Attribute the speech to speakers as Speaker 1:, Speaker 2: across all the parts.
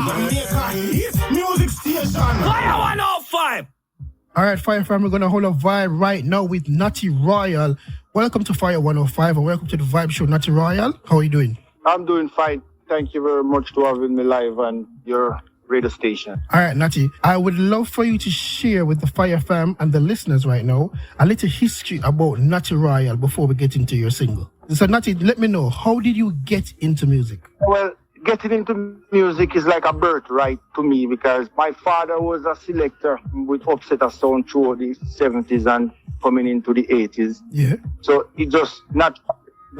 Speaker 1: Jamaica hit music station. Fyah105.
Speaker 2: All right, Fire Fam, we're going to hold a vibe right now with Knotty Royal. Welcome to Fyah105 and welcome to the Vibe Show, Knotty Royal. How are you doing?
Speaker 3: I'm doing fine. Thank you very much for having me live on your radio station.
Speaker 2: All right, Knotty, I would love for you to share with the Fire Fam and the listeners right now a little history about Knotty Royal before we get into your single. So, Knotty, let me know, how did you get into music?
Speaker 3: Well, getting into music is like a birthright to me because my father was a selector with Upset a Sound through the 70s and coming into the 80s.
Speaker 2: Yeah.
Speaker 3: So it just not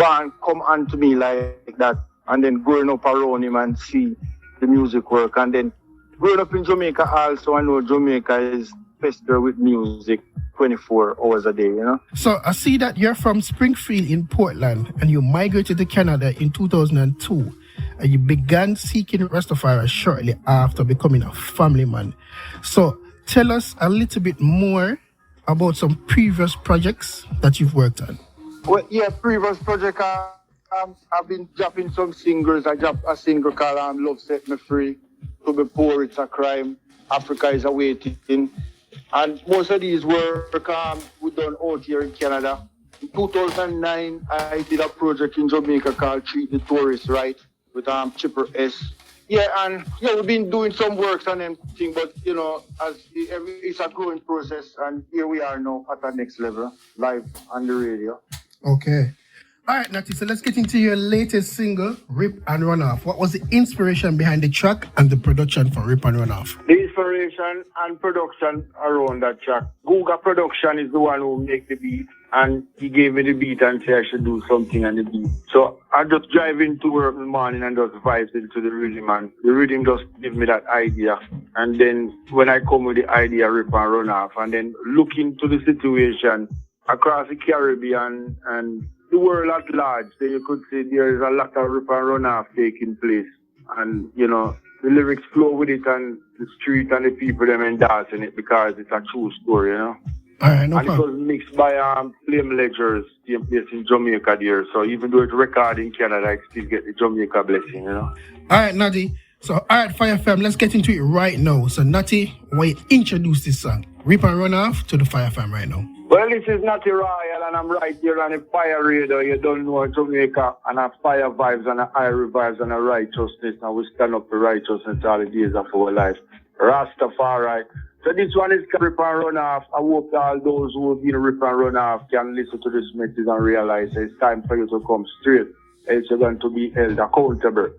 Speaker 3: come onto me like that. And then growing up around him and see the music work. And then growing up in Jamaica also, I know Jamaica is festival with music 24 hours a day, you know.
Speaker 2: So I see that you're from Springfield in Portland and you migrated to Canada in 2002. And you began seeking Rastafari shortly after becoming a family man. So tell us a little bit more about some previous projects that you've worked on.
Speaker 3: Well, yeah, previous project, I've been dropping some singles. I dropped a single called Love Set Me Free, To Be Poor It's a Crime, Africa Is Awaiting. And most of these work we done out here in Canada. In 2009, I did a project in Jamaica called Treat the Tourists Right with Chipper S. Yeah, and yeah, we've been doing some works on them thing, but you know, it's a growing process, and here we are now at the next level, live on the radio.
Speaker 2: Okay. All right, Knotty, so let's get into your latest single, Rip and Run Off. What was the inspiration behind the track and the production for Rip and Run Off?
Speaker 3: The inspiration and production around that track. Googa Production is the one who make the beat, and he gave me the beat and said I should do something on the beat. So I just drive into work in the morning and just vibes into the rhythm, and the rhythm just give me that idea. And then when I come with the idea, Rip and Run Off, and then look into the situation across the Caribbean and the world at large, then you could say there is a lot of rip and run off taking place. And, you know, the lyrics flow with it and the street and the people them endorsing it because it's a true story, you know.
Speaker 2: All right, no
Speaker 3: and
Speaker 2: problem.
Speaker 3: It was mixed by Flame Ledgers, taking place in Jamaica there. So even though it's recorded in Canada, I still get the Jamaica blessing, you know.
Speaker 2: All right, Knotty. So, all right, Fire Fam, let's get into it right now. So, Knotty, why you introduce this song, Rip and Run Off, to the Fire Fam right now?
Speaker 3: Well, this is Knotty Royal, and I'm right here on the Fire Radio. You don't know Jamaica, and a fire vibes, and a irie vibes, and a righteousness, and we stand up for righteousness all the days of our life. Rastafari. So this one is Rip and Run Off. I hope all those who have been Rip and Run Off can listen to this message and realize it's time for you to come straight, else you're going to be held accountable.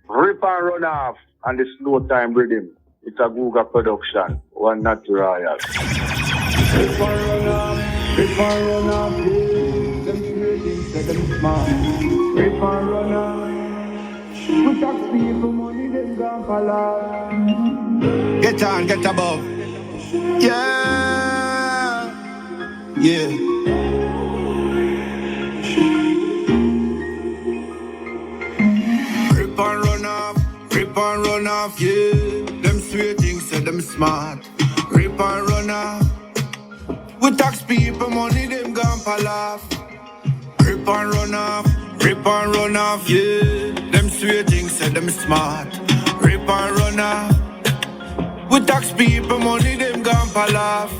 Speaker 3: Rip and Run Off, and the slow time rhythm. It's a Googa production, one Knotty Royal.
Speaker 4: Rip and run off, rip and run off, yeah. Them creating, say them smart. Rip and run off. We tax people money, them gone for life.
Speaker 1: Get on, get above. Yeah. Yeah. Rip and run off, yeah. Them sweet things say them smart. Rip and run off. We tax people money, them gone for laugh. Rip and run off, yeah. Them sweet things say them smart. Rip and run off. We tax people money, them gone for laugh.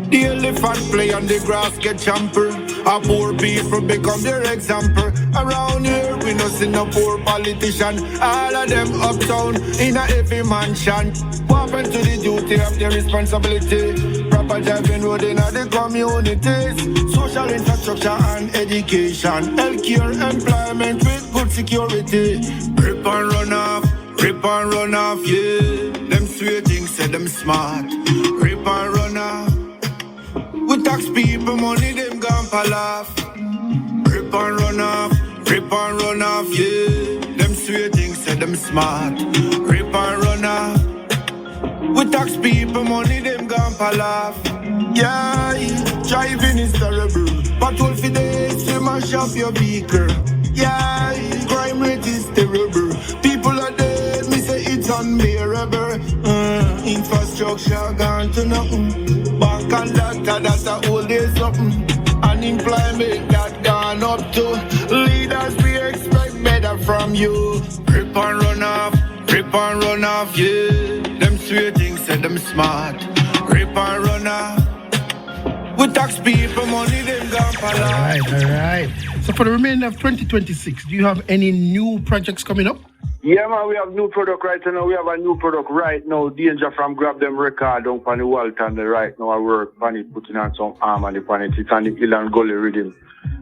Speaker 1: The elephant play on the grass get trampled. Our poor people become their example. Around here we no see no poor politician. All of them uptown in a heavy mansion. What happened to the duty of their responsibility? Proper driving road in the communities. Social infrastructure and education. Healthcare, employment with good security. Rip and run off, yeah. Them sweet things say them smart. Rip and run off. We tax people money, them gone for laugh. Rip and run off, yeah. Them sweet things say them smart. Rip and run off. We tax people money, them gone for laugh. Yeah, driving is terrible. Patrol for days, to mash up your vehicle. Yeah, crime rate is terrible. People are dead, me say it's unbearable. Infrastructure gone to nothing. Bank and doctor, that's a whole day something. Unemployment that gone up to. Leaders, we expect better from you. Rip and run off, Rip and run off, yeah. Them sweet things said them smart. Rip and run off. We tax people money, them gone for life.
Speaker 2: All right. So for the remainder of 2026, do you have any new projects coming up?
Speaker 3: Yeah, man, we have new product right now. We have a new product right now. Danger from Grab Them Record down on the Walton and the right now. I work on it, putting on some arm on it. It's on the Hill and Gully rhythm.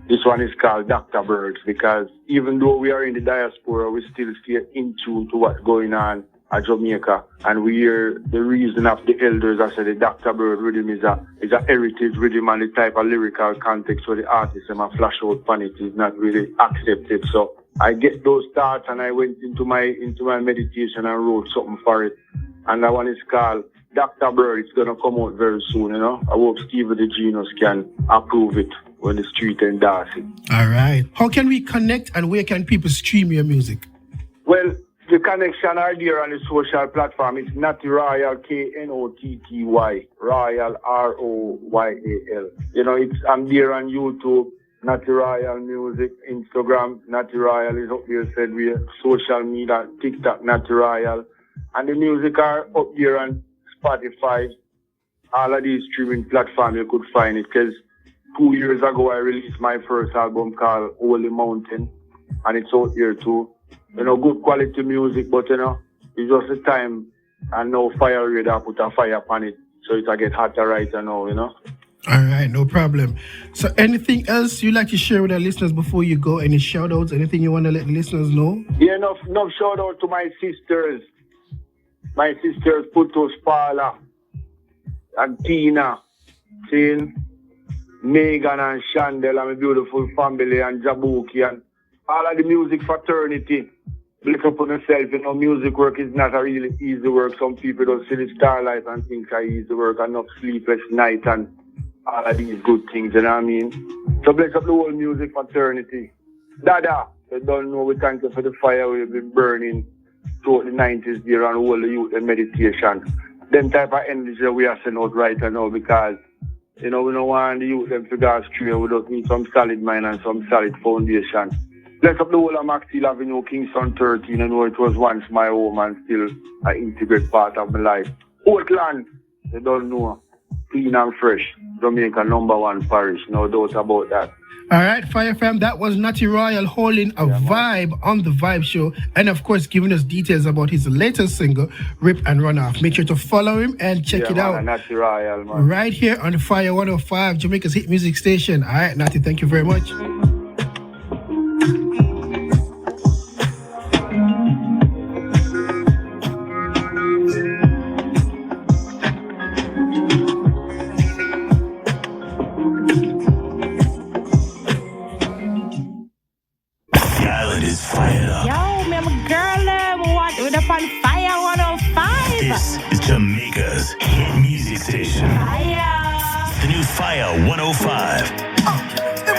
Speaker 3: This one is called Dr. Birds because even though we are in the diaspora, we still stay in tune to what's going on at Jamaica. And we hear the reason of the elders. I said the Dr. Bird rhythm is a heritage rhythm, and the type of lyrical context where the artist and flash out on it is not really accepted. So I get those thoughts and I went into my meditation and wrote something for it. And that one is called Dr. Bird. It's gonna come out very soon, you know. I hope Steve the Genius can approve it when the street endorse it.
Speaker 2: All right. How can we connect and where can people stream your music?
Speaker 3: Well, the connection are there on the social platform. It's Knotty Royal, Knotty, Royal, Royal. You know, I'm there on YouTube, Knotty Royal Music, Instagram, Knotty Royal is up there, said we social media, TikTok, Knotty Royal. And the music are up there on Spotify, all of these streaming platforms you could find it. Because 2 years ago I released my first album called Holy Mountain, and it's out here too. You know, good quality music, but you know, it's just the time and now Fire Radar put a fire upon it, so it get hotter right now, you know.
Speaker 2: All right, no problem. So anything else you'd like to share with our listeners before you go? Any shout outs, anything you want to let the listeners know?
Speaker 3: Yeah, enough shout out to my sisters. My sisters Putus, Paula and Tina, Tin, Megan and Chandel, and my beautiful family, and Jabuki, and all of the music fraternity. Look up on yourself, you know, music work is not a really easy work. Some people don't see the starlight and think it's easy work, and not sleepless night and all of these good things, you know what I mean? So bless up the whole music fraternity. Dada, they don't know, we thank you for the fire we've been burning throughout the 90s there and all the youth and meditation. Them type of energy we are sending out right now because, you know, we don't want the youth them to go astray. We just need some solid mind and some solid foundation. Bless up the whole of Maxfield Avenue, Kingston 13. I know it was once my home and still an integral part of my life. Oakland, they don't know. Clean and fresh. Jamaica #1 parish. No doubt about that.
Speaker 2: All right, Fire Fam, that was Knotty Royal holding a vibe on the Vibe Show, and of course giving us details about his latest single, Rip and Run Off. Make sure to follow him and check it out.
Speaker 3: Knotty Royal, man.
Speaker 2: Right here on Fyah105, Jamaica's hit music station. All right, Knotty, thank you very much.
Speaker 5: This is Jamaica's hit music station.
Speaker 6: Fyah.
Speaker 5: The new Fyah105.